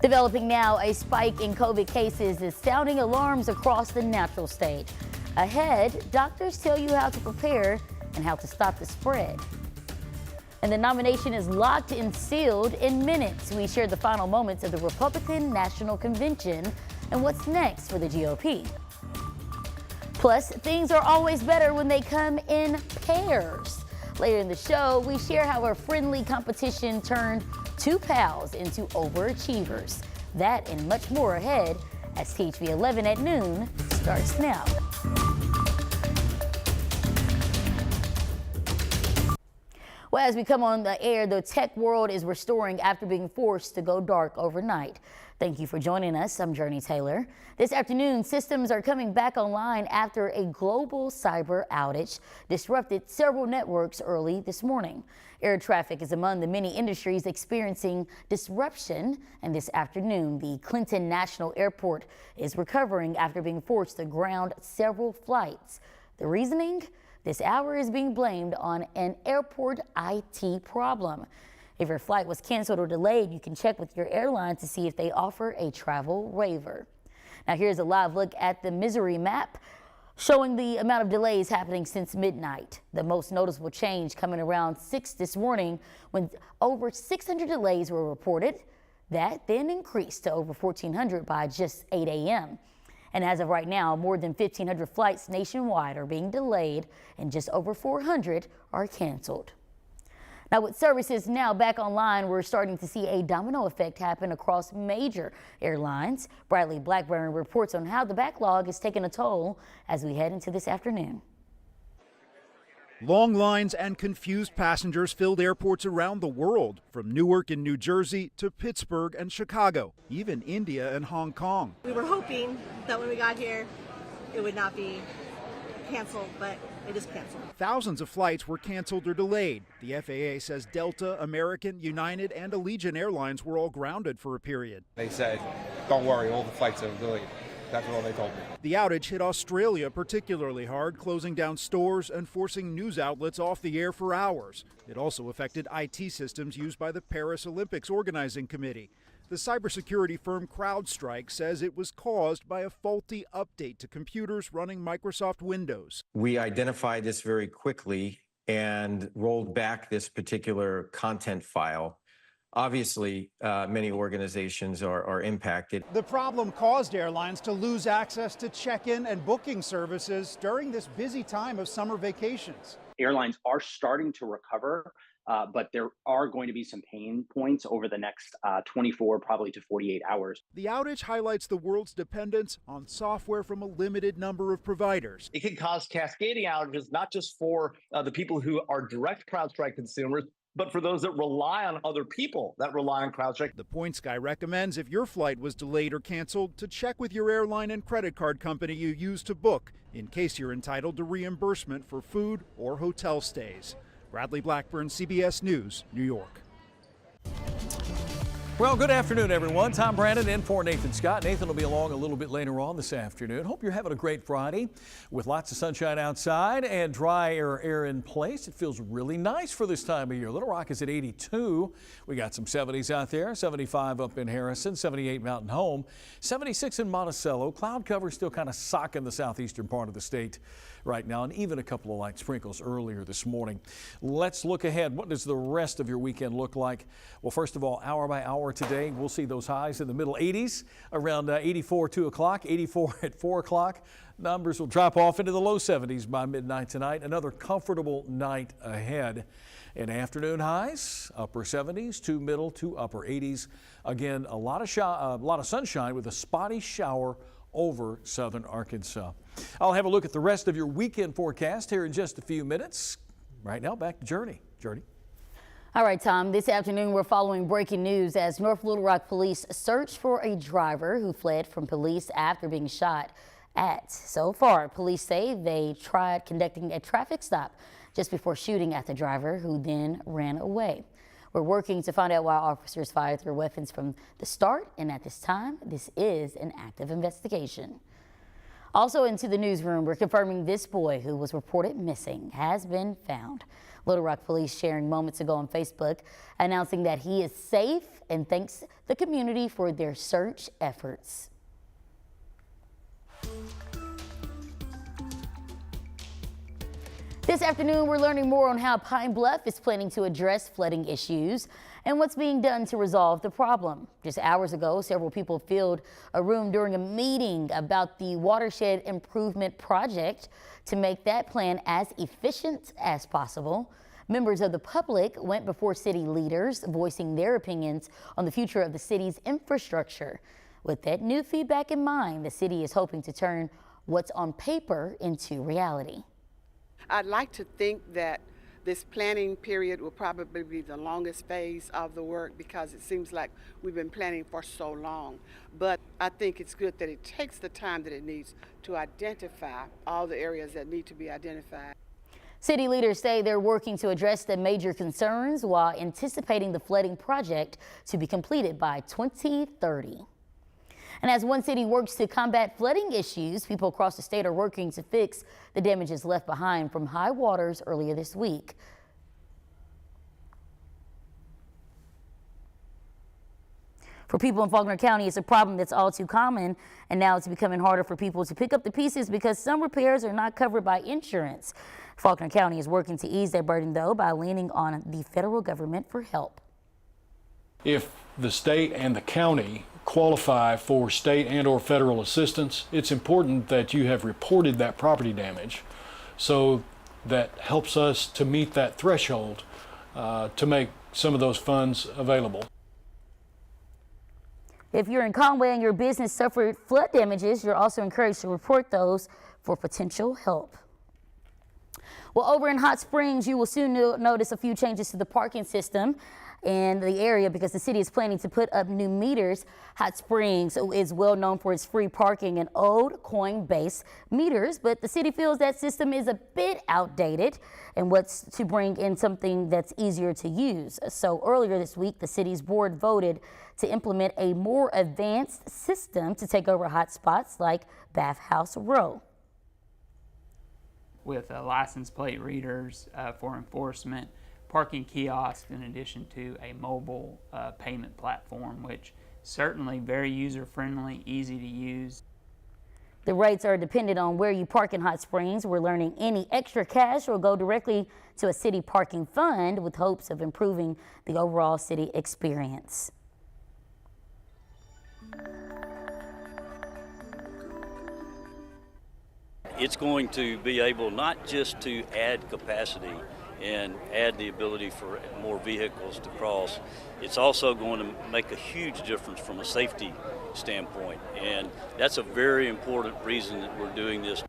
Developing now, a spike in COVID cases is sounding alarms across the natural state. Ahead, doctors tell you how to prepare and how to stop the spread. And the nomination is locked and sealed in minutes. We share the final moments of the Republican National Convention and what's next for the GOP. Plus, things are always better when they come in pairs. Later in the show, we share how a friendly competition turned two pals into overachievers. That and much more ahead as THV 11 at noon starts now. Well, as we come on the air, the tech world is restoring after being forced to go dark overnight. Thank you for joining us. I'm Jurnee Taylor. This afternoon, systems are coming back online after a global cyber outage disrupted several networks early this morning. Air traffic is among the many industries experiencing disruption, and this afternoon, the Clinton National Airport is recovering after being forced to ground several flights. The reasoning? This hour is being blamed on an airport IT problem. If your flight was canceled or delayed, you can check with your airline to see if they offer a travel waiver. Now here's a live look at the misery map showing the amount of delays happening since midnight. The most noticeable change coming around 6 this morning when over 600 delays were reported. That then increased to over 1,400 by just 8 a.m. And as of right now, more than 1,500 flights nationwide are being delayed and just over 400 are canceled. Now, with services now back online, we're starting to see a domino effect happen across major airlines. Bradley Blackburn reports on how the backlog is taking a toll as we head into this afternoon. Long lines and confused passengers filled airports around the world, from Newark in New Jersey to Pittsburgh and Chicago, even India and Hong Kong. We were hoping that when we got here, it would not be canceled, but it is canceled. Thousands of flights were canceled or delayed. The FAA says Delta, American, United, and Allegiant Airlines were all grounded for a period. They said, don't worry, all the flights are delayed. That's all they told me. The outage hit Australia particularly hard, closing down stores and forcing news outlets off the air for hours. It also affected IT systems used by the Paris Olympics Organizing Committee. The cybersecurity firm CrowdStrike says it was caused by a faulty update to computers running Microsoft Windows. We identified this very quickly and rolled back this particular content file. Obviously, many organizations are impacted. The problem caused airlines to lose access to check-in and booking services during this busy time of summer vacations. Airlines are starting to recover, but there are going to be some pain points over the next 24, probably to 48 hours. The outage highlights the world's dependence on software from a limited number of providers. It can cause cascading outages, not just for the people who are direct CrowdStrike consumers, but for those that rely on other people that rely on CrowdStrike. The Points Guy recommends if your flight was delayed or canceled to check with your airline and credit card company you use to book in case you're entitled to reimbursement for food or hotel stays. Bradley Blackburn, CBS News, New York. Well, good afternoon, everyone. Tom Brandon in for Nathan Scott. Nathan will be along a little bit later on this afternoon. Hope you're having a great Friday with lots of sunshine outside and dry air in place. It feels really nice for this time of year. Little Rock is at 82. We got some 70s out there, 75 up in Harrison, 78 Mountain Home, 76 in Monticello. Cloud cover still kind of socking the southeastern part of the state right now, and even a couple of light sprinkles earlier this morning. Let's look ahead. What does the rest of your weekend look like? Well, first of all, hour by hour today, we'll see those highs in the middle 80s, around 84 2 o'clock, 84 at 4 o'clock. Numbers will drop off into the low 70s by midnight tonight. Another comfortable night ahead. And afternoon highs, upper 70s to middle to upper 80s. Again, a lot of sunshine with a spotty shower over southern Arkansas. I'll have a look at the rest of your weekend forecast here in just a few minutes. Right now, back to Jurnee. Jurnee. All right, Tom, this afternoon we're following breaking news as North Little Rock police search for a driver who fled from police after being shot at. So far, police say they tried conducting a traffic stop just before shooting at the driver, who then ran away. We're working to find out why officers fired their weapons from the start, and at this time, this is an active investigation. Also into the newsroom, we're confirming this boy who was reported missing has been found. Little Rock police sharing moments ago on Facebook announcing that he is safe and thanks the community for their search efforts. This afternoon, we're learning more on how Pine Bluff is planning to address flooding issues and what's being done to resolve the problem. Just hours ago, several people filled a room during a meeting about the watershed improvement project to make that plan as efficient as possible. Members of the public went before city leaders, voicing their opinions on the future of the city's infrastructure. With that new feedback in mind, the city is hoping to turn what's on paper into reality. I'd like to think that this planning period will probably be the longest phase of the work because it seems like we've been planning for so long. But I think it's good that it takes the time that it needs to identify all the areas that need to be identified. City leaders say they're working to address the major concerns while anticipating the flooding project to be completed by 2030. And as one city works to combat flooding issues, people across the state are working to fix the damages left behind from high waters earlier this week. For people in Faulkner County, it's a problem that's all too common, and now it's becoming harder for people to pick up the pieces because some repairs are not covered by insurance. Faulkner County is working to ease that burden, though, by leaning on the federal government for help. If the state and the county qualify for state and or federal assistance, it's important that you have reported that property damage, so that helps us to meet that threshold to make some of those funds available. If you're in Conway and your business suffered flood damages, you're also encouraged to report those for potential help. Well, over in Hot Springs, you will soon notice a few changes to the parking system in the area because the city is planning to put up new meters. Hot Springs is well known for its free parking and old coin-based meters, but the city feels that system is a bit outdated and wants to bring in something that's easier to use. So earlier this week, the city's board voted to implement a more advanced system to take over hot spots like Bathhouse Row. With license plate readers for enforcement, parking kiosks, in addition to a mobile payment platform, which certainly very user-friendly, easy to use. The rates are dependent on where you park in Hot Springs. We're learning any extra cash will go directly to a city parking fund with hopes of improving the overall city experience. It's going to be able not just to add capacity and add the ability for more vehicles to cross, it's also going to make a huge difference from a safety standpoint, and that's a very important reason that we're doing this.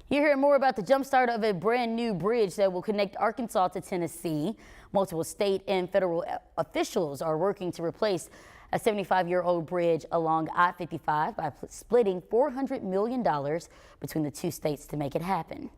You hear more about the jumpstart of a brand new bridge that will connect Arkansas to Tennessee. Multiple state and federal officials are working to replace a 75-year-old bridge along I-55 by splitting $400 million between the two states to make it happen.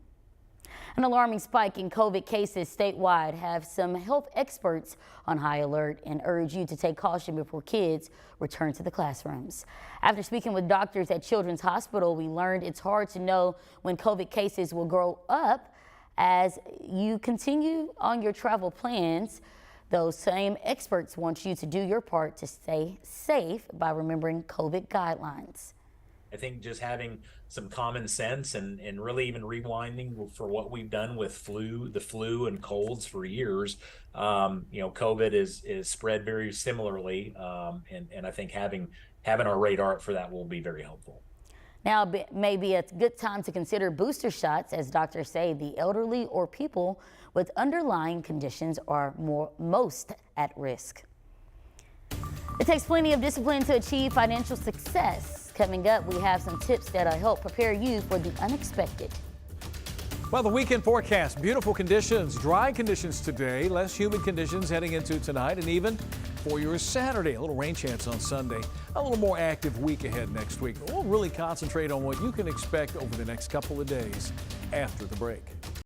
An alarming spike in COVID cases statewide have some health experts on high alert and urge you to take caution before kids return to the classrooms. After speaking with doctors at Children's Hospital, we learned it's hard to know when COVID cases will grow up as you continue on your travel plans. Those same experts want you to do your part to stay safe by remembering COVID guidelines. I think just having some common sense and really even rewinding for what we've done with the flu and colds for years. COVID is spread very similarly, and I think having our radar for that will be very helpful. Now may be a good time to consider booster shots, as doctors say the elderly or people with underlying conditions are most at risk. It takes plenty of discipline to achieve financial success. Coming up, we have some tips that'll help prepare you for the unexpected. Well, the weekend forecast, beautiful conditions, dry conditions today, less humid conditions heading into tonight, and even for your Saturday, a little rain chance on Sunday. A little more active week ahead next week. We'll really concentrate on what you can expect over the next couple of days after the break.